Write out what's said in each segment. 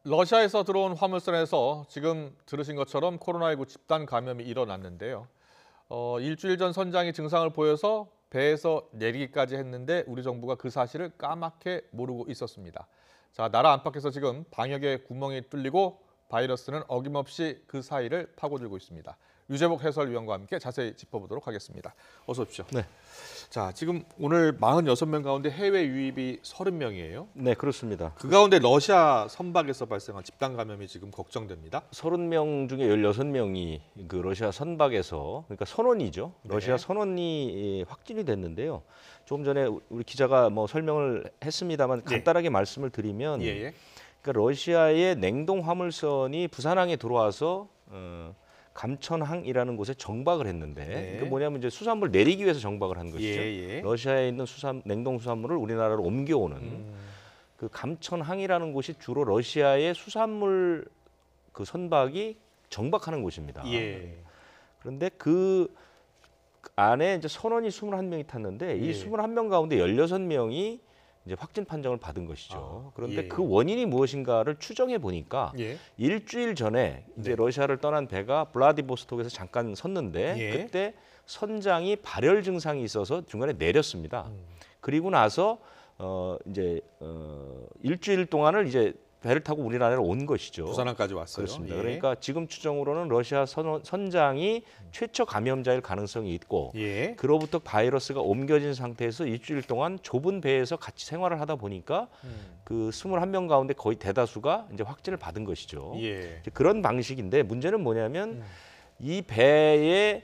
러시아에서 들어온 화물선에서 지금 들으신 것처럼 코로나19 집단 감염이 일어났는데요. 일주일 전 선장이 증상을 보여서 배에서 내리기까지 했는데 우리 정부가 그 사실을 까맣게 모르고 있었습니다. 자, 나라 안팎에서 지금 방역에 구멍이 뚫리고 바이러스는 어김없이 그 사이를 파고들고 있습니다. 유재복 해설위원과 함께 자세히 짚어보도록 하겠습니다. 어서 오십시오. 네. 자, 지금 오늘 46명 가운데 해외 유입이 30명이에요. 네, 그렇습니다. 그 가운데 러시아 선박에서 발생한 집단 감염이 지금 걱정됩니다. 30명 중에 16명이 그 러시아 선박에서, 그러니까 선원이죠. 러시아 네. 선원이 확진이 됐는데요. 조금 전에 우리 기자가 뭐 설명을 했습니다만 간단하게 말씀을 드리면, 예. 그러니까 러시아의 냉동 화물선이 부산항에 들어와서 감천항이라는 곳에 정박을 했는데, 네. 이게 뭐냐면 이제 수산물 내리기 위해서 정박을 한 것이죠. 예. 러시아에 있는 냉동 수산물을 우리나라로 옮겨오는 그 감천항이라는 곳이 주로 러시아의 수산물 그 선박이 정박하는 곳입니다. 예. 그런데 그 안에 이제 선원이 21명이 탔는데 이 예. 21명 가운데 16명이 이제 확진 판정을 받은 것이죠. 그런데 예. 그 원인이 무엇인가를 추정해 보니까 예. 일주일 전에 이제 네. 러시아를 떠난 배가 블라디보스톡에서 잠깐 섰는데 예. 그때 선장이 발열 증상이 있어서 중간에 내렸습니다. 그리고 나서 일주일 동안을 이제 배를 타고 우리나라로 온 것이죠. 부산항까지 왔어요. 그렇습니다. 예. 그러니까 지금 추정으로는 러시아 선장이 최초 감염자일 가능성이 있고 예. 그로부터 바이러스가 옮겨진 상태에서 일주일 동안 좁은 배에서 같이 생활을 하다 보니까 그 21명 가운데 거의 대다수가 이제 확진을 받은 것이죠. 예. 이제 그런 방식인데 문제는 뭐냐면 이 배에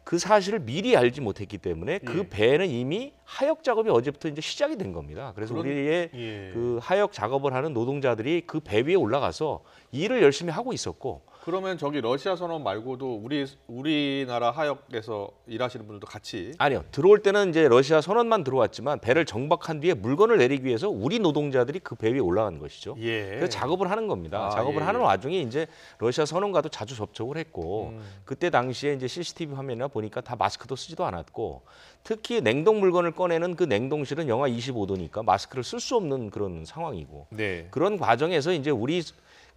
그 사실을 미리 알지 못했기 때문에 그 배는 이미 하역 작업이 어제부터 이제 시작이 된 겁니다. 그래서 우리의 그 하역 작업을 하는 노동자들이 그 배 위에 올라가서 일을 열심히 하고 있었고. 그러면 저기 러시아 선원 말고도 우리나라 하역에서 일하시는 분들도 같이 아니요. 들어올 때는 이제 러시아 선원만 들어왔지만 배를 정박한 뒤에 물건을 내리기 위해서 우리 노동자들이 그 배 위에 올라간 것이죠. 예. 그래서 작업을 하는 겁니다. 작업을 예. 하는 와중에 이제 러시아 선원과도 자주 접촉을 했고 그때 당시에 이제 CCTV 화면이나 보니까 다 마스크도 쓰지도 않았고 특히 냉동 물건을 꺼내는 그 냉동실은 영하 25도니까 마스크를 쓸 수 없는 그런 상황이고 네. 그런 과정에서 이제 우리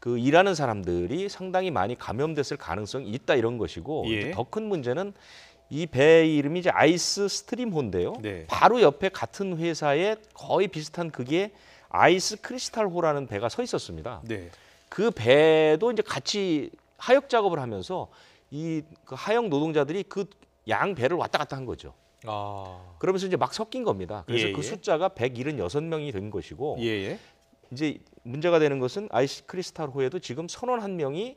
그 일하는 사람들이 상당히 많이 감염됐을 가능성이 있다 이런 것이고 예. 더 큰 문제는 이 배 이름이 이제 아이스 스트림호인데요. 네. 바로 옆에 같은 회사에 거의 비슷한 그게 아이스 크리스탈호라는 배가 서 있었습니다. 네. 그 배도 이제 같이 하역 작업을 하면서 이 그 하역 노동자들이 그 양 배를 왔다 갔다 한 거죠. 그러면서 이제 막 섞인 겁니다. 그래서 예. 그 숫자가 176명이 된 것이고 예. 이제 문제가 되는 것은 아이스 크리스탈호에도 지금 선원 한 명이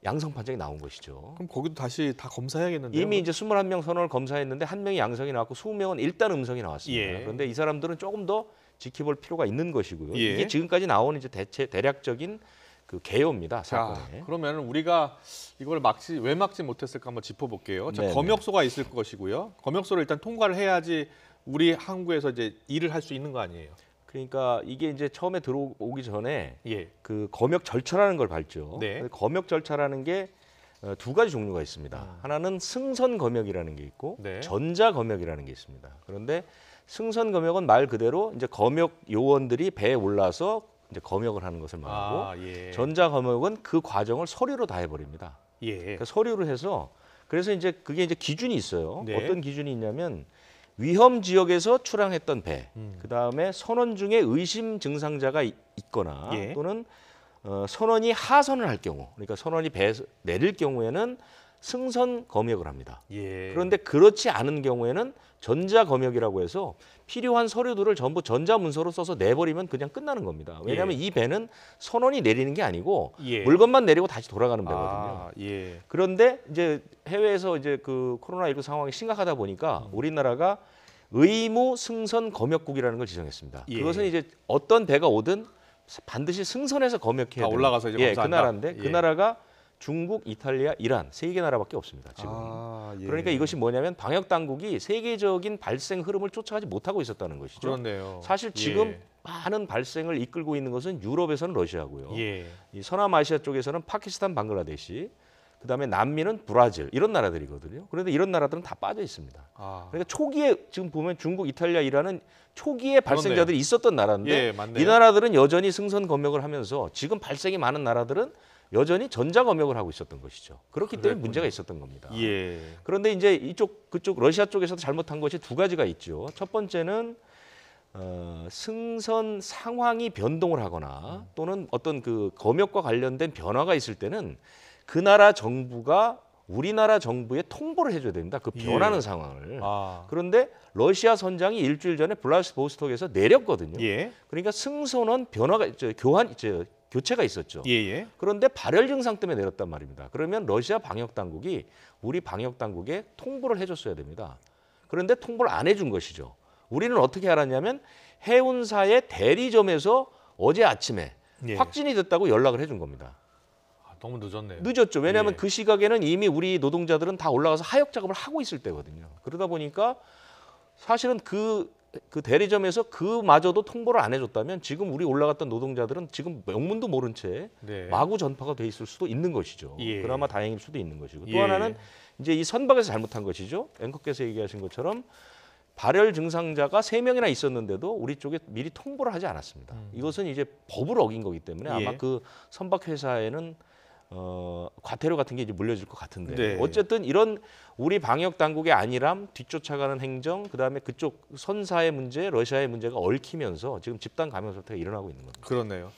양성 판정이 나온 것이죠. 그럼 거기도 다시 다 검사해야겠는데요? 이미 이제 21명 선원을 검사했는데 한 명이 양성이 나왔고 20명은 일단 음성이 나왔습니다. 예. 그런데 이 사람들은 조금 더 지켜볼 필요가 있는 것이고요. 예. 이게 지금까지 나오는 이제 대략적인 그 개요입니다. 자, 사건에. 그러면 우리가 이걸 왜 막지 못했을까 한번 짚어볼게요. 자, 네네. 검역소가 있을 것이고요. 검역소를 일단 통과를 해야지 우리 항구에서 이제 일을 할 수 있는 거 아니에요? 그러니까 이게 이제 처음에 들어오기 전에 예. 그 검역 절차라는 걸 밟죠. 네. 검역 절차라는 게 두 가지 종류가 있습니다. 하나는 승선 검역이라는 게 있고 네. 전자 검역이라는 게 있습니다. 그런데 승선 검역은 말 그대로 이제 검역 요원들이 배에 올라서 이제 검역을 하는 것을 말하고 예. 전자 검역은 그 과정을 서류로 다 해버립니다. 예. 그러니까 서류로 해서 그래서 이제 그게 이제 기준이 있어요. 네. 어떤 기준이 있냐면 위험 지역에서 출항했던 배, 그 다음에 선원 중에 의심 증상자가 있거나 예. 또는 선원이 하선을 할 경우, 그러니까 선원이 배에서 내릴 경우에는 승선 검역을 합니다. 예. 그런데 그렇지 않은 경우에는 전자 검역이라고 해서 필요한 서류들을 전부 전자문서로 써서 내버리면 그냥 끝나는 겁니다. 왜냐하면 이 배는 선원이 내리는 게 아니고 예. 물건만 내리고 다시 돌아가는 배거든요. 예. 그런데 이제 해외에서 이제 그 코로나19 상황이 심각하다 보니까 우리나라가 의무 승선 검역국이라는 걸 지정했습니다. 예. 그것은 이제 어떤 배가 오든 반드시 승선해서 검역해야 다 되는 올라가서 이제 그 검사한다? 나라인데 예. 그 나라가 중국, 이탈리아, 이란 세 개 나라밖에 없습니다. 지금. 예. 그러니까 이것이 뭐냐면 방역 당국이 세계적인 발생 흐름을 쫓아가지 못하고 있었다는 것이죠. 그렇네요. 사실 지금 예. 많은 발생을 이끌고 있는 것은 유럽에서는 러시아고요. 예. 이 서남아시아 쪽에서는 파키스탄, 방글라데시, 그다음에 남미는 브라질 이런 나라들이거든요. 그런데 이런 나라들은 다 빠져 있습니다. 그러니까 초기에 지금 보면 중국, 이탈리아, 이란은 초기에 발생자들이 있었던 나라인데 예, 맞네요. 이 나라들은 여전히 승선 검역을 하면서 지금 발생이 많은 나라들은 여전히 전자 검역을 하고 있었던 것이죠. 그렇기 때문에 그랬군요. 문제가 있었던 겁니다. 예. 그런데 이제 그쪽 러시아 쪽에서도 잘못한 것이 두 가지가 있죠. 첫 번째는 승선 상황이 변동을 하거나 또는 어떤 그 검역과 관련된 변화가 있을 때는 그 나라 정부가 우리나라 정부에 통보를 해줘야 됩니다. 그 변하는 상황을. 그런데 러시아 선장이 일주일 전에 블라디보스톡에서 내렸거든요. 예. 그러니까 승선원 변화가 교체가 있었죠. 예. 그런데 발열 증상 때문에 내렸단 말입니다. 그러면 러시아 방역 당국이 우리 방역 당국에 통보를 해줬어야 됩니다. 그런데 통보를 안 해준 것이죠. 우리는 어떻게 알았냐면 해운사의 대리점에서 어제 아침에 예. 확진이 됐다고 연락을 해준 겁니다. 너무 늦었네요. 늦었죠. 왜냐하면 예. 그 시각에는 이미 우리 노동자들은 다 올라가서 하역 작업을 하고 있을 때거든요. 그러다 보니까 사실은 그 대리점에서 그마저도 통보를 안 해줬다면 지금 우리 올라갔던 노동자들은 지금 명문도 모른 채 네. 마구 전파가 돼 있을 수도 있는 것이죠. 예. 그나마 다행일 수도 있는 것이고 또 예. 하나는 이제 이 선박에서 잘못한 것이죠. 앵커께서 얘기하신 것처럼 발열 증상자가 3명이나 있었는데도 우리 쪽에 미리 통보를 하지 않았습니다. 이것은 이제 법을 어긴 거기 때문에 아마 예. 그 선박 회사에는 과태료 같은 게 이제 물려질 것 같은데 네. 어쨌든 이런 우리 방역 당국의 안일함, 뒤쫓아가는 행정, 그다음에 그쪽 선사의 문제, 러시아의 문제가 얽히면서 지금 집단 감염 사태가 일어나고 있는 겁니다. 그렇네요.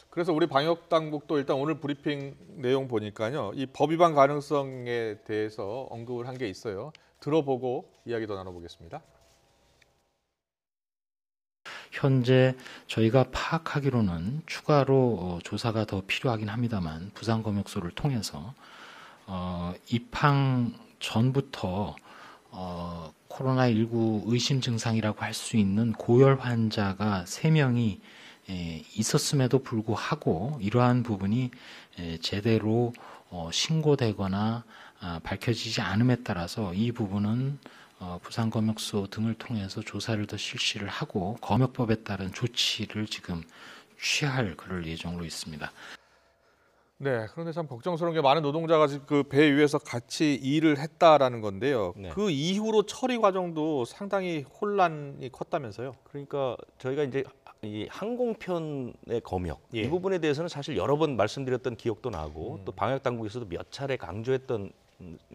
그래서 우리 방역 당국도 일단 오늘 브리핑 내용 보니까요. 이 법 위반 가능성에 대해서 언급을 한 게 있어요. 들어보고 이야기 더 나눠보겠습니다. 현재 저희가 파악하기로는 추가로 조사가 더 필요하긴 합니다만 부산검역소를 통해서 입항 전부터 코로나19 의심 증상이라고 할 수 있는 고열 환자가 3명이 있었음에도 불구하고 이러한 부분이 제대로 신고되거나 밝혀지지 않음에 따라서 이 부분은 부산검역소 등을 통해서 조사를 더 실시를 하고 검역법에 따른 조치를 지금 취할 그럴 예정으로 있습니다. 네, 그런데 참 걱정스러운 게 많은 노동자가 지금 그 배 위에서 같이 일을 했다라는 건데요. 네. 그 이후로 처리 과정도 상당히 혼란이 컸다면서요? 그러니까 저희가 이제 이 항공편의 검역 예. 이 부분에 대해서는 사실 여러 번 말씀드렸던 기억도 나고 또 방역 당국에서도 몇 차례 강조했던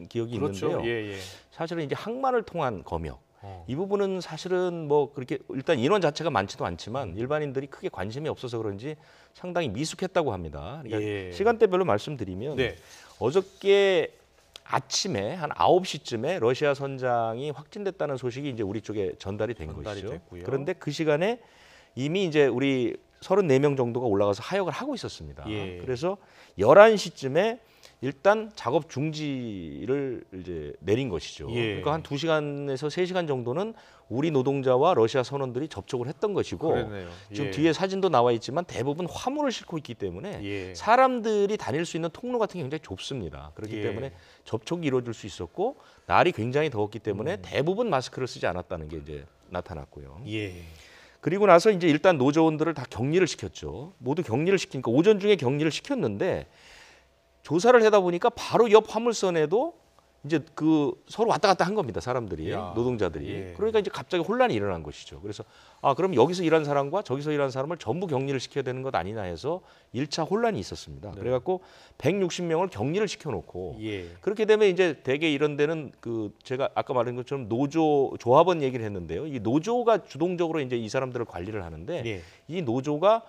기억이 그렇죠. 있는데요. 예. 사실은 이제 항만을 통한 검역 이 부분은 사실은 뭐 그렇게 일단 인원 자체가 많지도 않지만 일반인들이 크게 관심이 없어서 그런지 상당히 미숙했다고 합니다. 그러니까 예. 시간대별로 말씀드리면 네. 어저께 아침에 한 9시쯤에 러시아 선장이 확진됐다는 소식이 이제 우리 쪽에 전달이 된 전달이 것이죠. 됐고요. 그런데 그 시간에 이미 이제 우리 34명 정도가 올라가서 하역을 하고 있었습니다. 예. 그래서 11시쯤에 일단 작업 중지를 이제 내린 것이죠. 예. 그러니까 한 2시간에서 3시간 정도는 우리 노동자와 러시아 선원들이 접촉을 했던 것이고 그랬네요. 지금 예. 뒤에 사진도 나와 있지만 대부분 화물을 싣고 있기 때문에 예. 사람들이 다닐 수 있는 통로 같은 게 굉장히 좁습니다. 그렇기 예. 때문에 접촉이 이루어질 수 있었고 날이 굉장히 더웠기 때문에 대부분 마스크를 쓰지 않았다는 게 이제 나타났고요. 예. 그리고 나서 이제 일단 노조원들을 다 격리를 시켰죠. 모두 격리를 시키니까 오전 중에 격리를 시켰는데 조사를 하다 보니까 바로 옆 화물선에도 이제 그 서로 왔다 갔다 한 겁니다. 사람들이 야, 노동자들이. 예. 그러니까 이제 갑자기 혼란이 일어난 것이죠. 그래서 그럼 여기서 일한 사람과 저기서 일한 사람을 전부 격리를 시켜야 되는 것 아니냐 해서 1차 혼란이 있었습니다. 네. 그래갖고 160명을 격리를 시켜놓고 예. 그렇게 되면 이제 대개 이런 데는 그 제가 아까 말한 것처럼 노조 조합원 얘기를 했는데요. 이 노조가 주동적으로 이제 이 사람들을 관리를 하는데 예. 이 노조가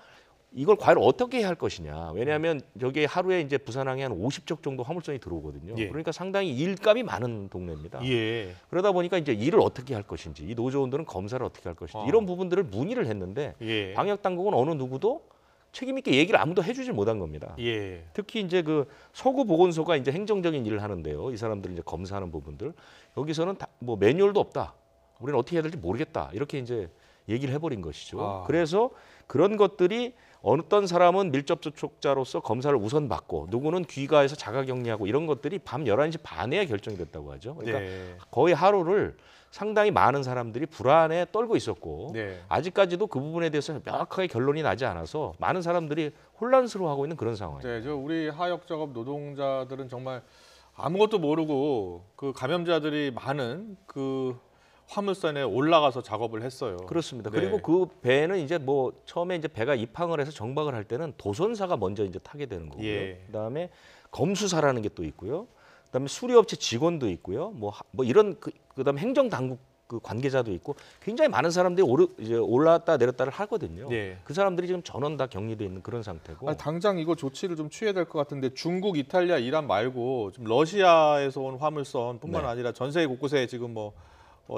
이걸 과연 어떻게 해야 할 것이냐. 왜냐하면 여기 하루에 이제 부산항에 한 50척 정도 화물선이 들어오거든요. 예. 그러니까 상당히 일감이 많은 동네입니다. 예. 그러다 보니까 이제 일을 어떻게 할 것인지, 이 노조원들은 검사를 어떻게 할 것인지 이런 부분들을 문의를 했는데 예. 방역 당국은 어느 누구도 책임 있게 얘기를 아무도 해주질 못한 겁니다. 예. 특히 이제 그 서구 보건소가 이제 행정적인 일을 하는데요. 이 사람들 이제 검사하는 부분들 여기서는 뭐 매뉴얼도 없다. 우리는 어떻게 해야 될지 모르겠다. 이렇게 이제 얘기를 해버린 것이죠. 그래서 그런 것들이 어떤 사람은 밀접 접촉자로서 검사를 우선 받고 누구는 귀가해서 자가격리하고 이런 것들이 밤 11시 반에야 결정이 됐다고 하죠. 그러니까 네. 거의 하루를 상당히 많은 사람들이 불안에 떨고 있었고 네. 아직까지도 그 부분에 대해서 명확하게 결론이 나지 않아서 많은 사람들이 혼란스러워하고 있는 그런 상황입니다. 네, 저 우리 하역 작업 노동자들은 정말 아무것도 모르고 그 감염자들이 많은 그 화물선에 올라가서 작업을 했어요. 그렇습니다. 네. 그리고 그 배는 이제 뭐 처음에 이제 배가 입항을 해서 정박을 할 때는 도선사가 먼저 이제 타게 되는 거고요. 예. 그다음에 검수사라는 게 또 있고요. 그다음에 수리업체 직원도 있고요. 뭐 이런 그다음에 행정당국 그 관계자도 있고 굉장히 많은 사람들이 이제 올라왔다 내렸다를 하거든요. 네. 그 사람들이 지금 전원 다 격리돼 있는 그런 상태고. 아니, 당장 이거 조치를 좀 취해야 될 것 같은데 중국, 이탈리아, 이란 말고 좀 러시아에서 온 화물선뿐만 네. 아니라 전 세계 곳곳에 지금 뭐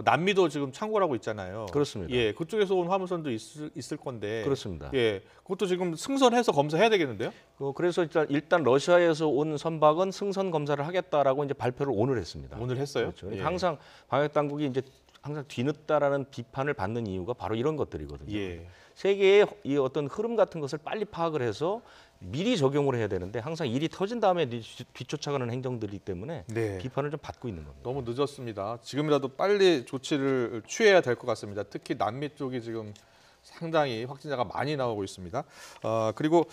남미도 지금 창궐하고 있잖아요. 그렇습니다. 예, 그쪽에서 온 화물선도 있을 건데. 그렇습니다. 예, 그것도 지금 승선해서 검사해야 되겠는데요? 그래서 일단 러시아에서 온 선박은 승선 검사를 하겠다라고 이제 발표를 오늘 했습니다. 오늘 했어요? 그렇죠. 예. 항상 방역 당국이 이제 항상 뒤늦다라는 비판을 받는 이유가 바로 이런 것들이거든요. 예. 세계의 이 어떤 흐름 같은 것을 빨리 파악을 해서 미리 적용을 해야 되는데 항상 일이 터진 다음에 뒤쫓아가는 행정들이기 때문에 네. 비판을 좀 받고 있는 겁니다. 너무 늦었습니다. 지금이라도 빨리 조치를 취해야 될 것 같습니다. 특히 남미 쪽이 지금 상당히 확진자가 많이 나오고 있습니다. 그리고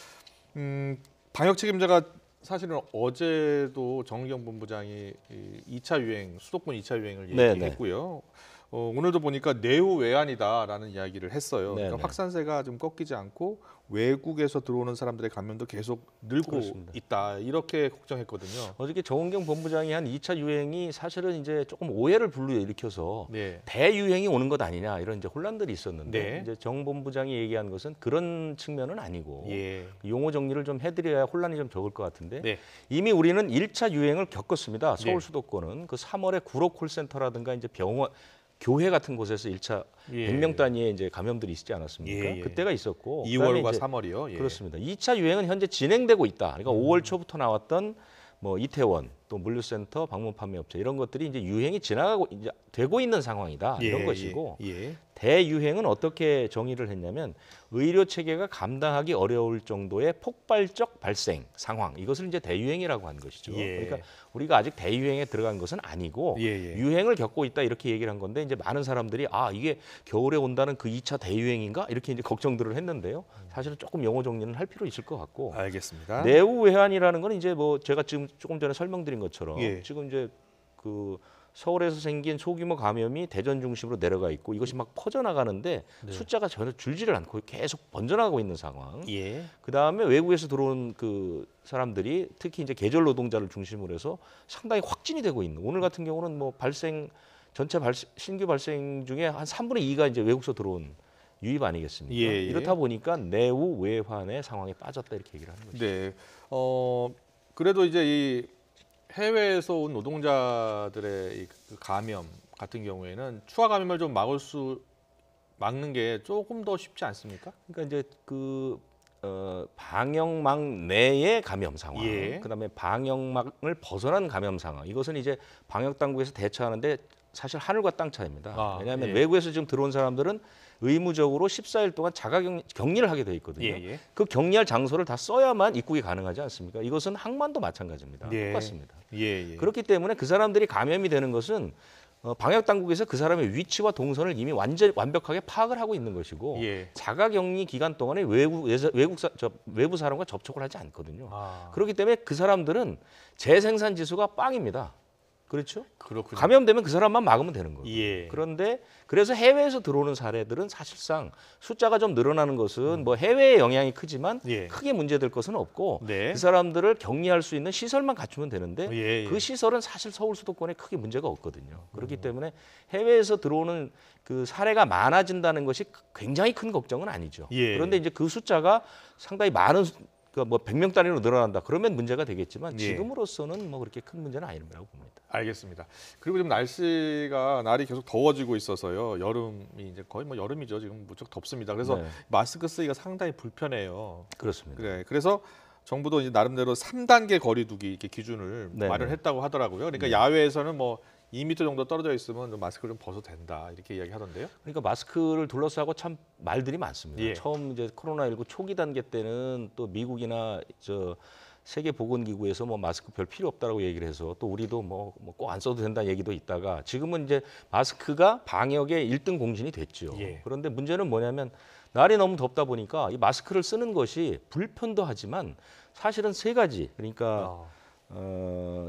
방역 책임자가 사실은 어제도 정의경 본부장이 2차 유행, 수도권 2차 유행을 네, 얘기했고요. 오늘도 보니까 내후 외환이다라는 이야기를 했어요. 네, 그러니까 네. 확산세가 좀 꺾이지 않고 외국에서 들어오는 사람들의 감염도 계속 늘고 그렇습니다. 있다. 이렇게 걱정했거든요. 어저께 정은경 본부장이 한 2차 유행이 사실은 이제 조금 오해를 불러일으켜서 네. 대유행이 오는 것 아니냐 이런 이제 혼란들이 있었는데 네. 이제 정 본부장이 얘기한 것은 그런 측면은 아니고 예. 용어 정리를 좀 해드려야 혼란이 좀 적을 것 같은데 네. 이미 우리는 1차 유행을 겪었습니다. 서울 네. 수도권은 그 3월에 구로 콜센터라든가 이제 병원, 교회 같은 곳에서 1차 예. 100명 단위의 이제 감염들이 있지 않았습니까? 예, 예. 그때가 있었고 그다음에 2월과 이제 3월이요. 예. 그렇습니다. 2차 유행은 현재 진행되고 있다. 그러니까 5월 초부터 나왔던 뭐 이태원 또 물류센터, 방문 판매업체 이런 것들이 이제 유행이 지나가고 이제 되고 있는 상황이다 이런 것이고 예. 대유행은 어떻게 정의를 했냐면 의료 체계가 감당하기 어려울 정도의 폭발적 발생 상황 이것을 이제 대유행이라고 한 것이죠. 예. 그러니까 우리가 아직 대유행에 들어간 것은 아니고 예. 유행을 겪고 있다 이렇게 얘기를 한 건데 이제 많은 사람들이 이게 겨울에 온다는 그 2차 대유행인가 이렇게 이제 걱정들을 했는데요. 사실은 조금 용어 정리는 할 필요 있을 것 같고 알겠습니다. 내후 외환이라는 건 이제 뭐 제가 지금 조금 전에 설명드린 것처럼 예. 지금 이제 그 서울에서 생긴 소규모 감염이 대전 중심으로 내려가 있고 이것이 막 퍼져나가는데 네. 숫자가 전혀 줄지를 않고 계속 번져나가고 있는 상황. 예. 그 다음에 외국에서 들어온 그 사람들이 특히 이제 계절 노동자를 중심으로 해서 상당히 확진이 되고 있는. 오늘 같은 경우는 뭐 신규 발생 중에 한 3분의 2가 이제 외국에서 들어온 유입 아니겠습니까? 예. 이렇다 보니까 내후 외환의 상황에 빠졌다 이렇게 얘기를 하는 거죠. 네. 그래도 이제 이 해외에서 온 노동자들의 그 감염 같은 경우에는 추가 감염을 좀 막는 게 조금 더 쉽지 않습니까? 그러니까 이제 방역망 내의 감염 상황, 예. 그다음에 방역망을 벗어난 감염 상황. 이것은 이제 방역 당국에서 대처하는데 사실 하늘과 땅 차이입니다. 왜냐하면 예. 외국에서 지금 들어온 사람들은 의무적으로 14일 동안 자가 격리를 하게 돼 있거든요. 예. 그 격리할 장소를 다 써야만 입국이 가능하지 않습니까? 이것은 항만도 마찬가지입니다. 예. 똑같습니다. 예. 그렇기 때문에 그 사람들이 감염이 되는 것은 방역 당국에서 그 사람의 위치와 동선을 이미 완벽하게 파악을 하고 있는 것이고 예. 자가격리 기간 동안에 외부 사람과 접촉을 하지 않거든요. 그렇기 때문에 그 사람들은 재생산 지수가 빵입니다. 그렇죠? 그렇군요. 감염되면 그 사람만 막으면 되는 거예요. 예. 그런데 그래서 해외에서 들어오는 사례들은 사실상 숫자가 좀 늘어나는 것은 뭐 해외의 영향이 크지만 예. 크게 문제될 것은 없고 네. 그 사람들을 격리할 수 있는 시설만 갖추면 되는데 예. 그 시설은 사실 서울 수도권에 크게 문제가 없거든요. 그렇기 때문에 해외에서 들어오는 그 사례가 많아진다는 것이 굉장히 큰 걱정은 아니죠. 예. 그런데 이제 그 숫자가 상당히 많은 뭐 100명 단위로 늘어난다. 그러면 문제가 되겠지만 예. 지금으로서는 뭐 그렇게 큰 문제는 아니라고 봅니다. 알겠습니다. 그리고 지금 날이 계속 더워지고 있어서요. 여름이 이제 거의 뭐 여름이죠. 지금 무척 덥습니다. 그래서 네. 마스크 쓰기가 상당히 불편해요. 그렇습니다. 그래서 정부도 이제 나름대로 3단계 거리두기 이렇게 기준을 네네. 마련했다고 하더라고요. 그러니까 네. 야외에서는 뭐 2m 정도 떨어져 있으면 좀 마스크를 좀 벗어도 된다 이렇게 이야기하던데요. 그러니까 마스크를 둘러싸고 참 말들이 많습니다. 예. 처음 이제 코로나19 초기 단계 때는 또 미국이나 저 세계보건기구에서 뭐 마스크 별 필요 없다라고 얘기를 해서 또 우리도 뭐 꼭 안 써도 된다 얘기도 있다가 지금은 이제 마스크가 방역의 1등 공신이 됐죠. 예. 그런데 문제는 뭐냐면 날이 너무 덥다 보니까 이 마스크를 쓰는 것이 불편도 하지만 사실은 세 가지. 그러니까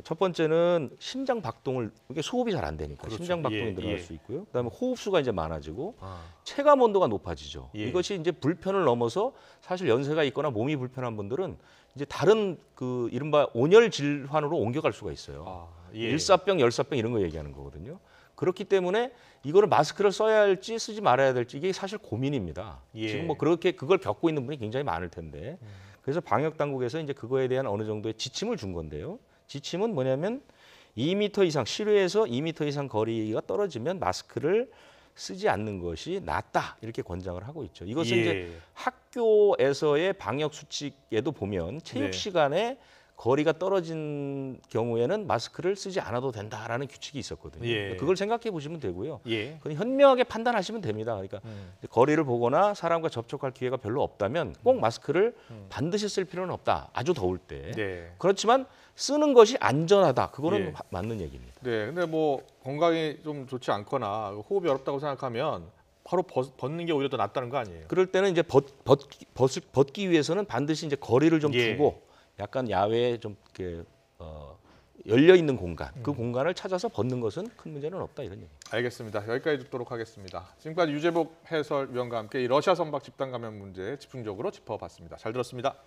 첫 번째는 심장 박동을 이게 소흡이 잘 안 되니까 그렇죠. 심장 박동이 예, 들어갈 예. 수 있고요. 그다음에 호흡수가 이제 많아지고 아, 체감 온도가 높아지죠. 예. 이것이 이제 불편을 넘어서 사실 연세가 있거나 몸이 불편한 분들은 이제 다른 그 이른바 온열 질환으로 옮겨갈 수가 있어요. 아, 예. 일사병, 열사병 이런 거 얘기하는 거거든요. 그렇기 때문에 이거를 마스크를 써야 할지 쓰지 말아야 될지 이게 사실 고민입니다. 예. 지금 뭐 그렇게 그걸 겪고 있는 분이 굉장히 많을 텐데 그래서 방역 당국에서 이제 그거에 대한 어느 정도의 지침을 준 건데요. 지침은 뭐냐면 2m 이상 실외에서 2m 이상 거리가 떨어지면 마스크를 쓰지 않는 것이 낫다 이렇게 권장을 하고 있죠. 이것은 예. 이제 학교에서의 방역 수칙에도 보면 체육 네. 시간에 거리가 떨어진 경우에는 마스크를 쓰지 않아도 된다라는 규칙이 있었거든요. 예. 그걸 생각해 보시면 되고요. 예. 그건 현명하게 판단하시면 됩니다. 그러니까 거리를 보거나 사람과 접촉할 기회가 별로 없다면 꼭 마스크를 반드시 쓸 필요는 없다. 아주 더울 때. 네. 그렇지만 쓰는 것이 안전하다. 그거는 예. 맞는 얘기입니다. 네. 근데 뭐 건강이 좀 좋지 않거나 호흡이 어렵다고 생각하면 바로 벗는 게 오히려 더 낫다는 거 아니에요? 그럴 때는 이제 벗기 위해서는 반드시 이제 거리를 좀 예. 두고 약간 야외에 좀 이렇게 열려 있는 공간, 그 공간을 찾아서 벗는 것은 큰 문제는 없다 이런 얘기. 알겠습니다. 여기까지 듣도록 하겠습니다. 지금까지 유재복 해설위원과 함께 이 러시아 선박 집단 감염 문제 집중적으로 짚어봤습니다. 잘 들었습니다.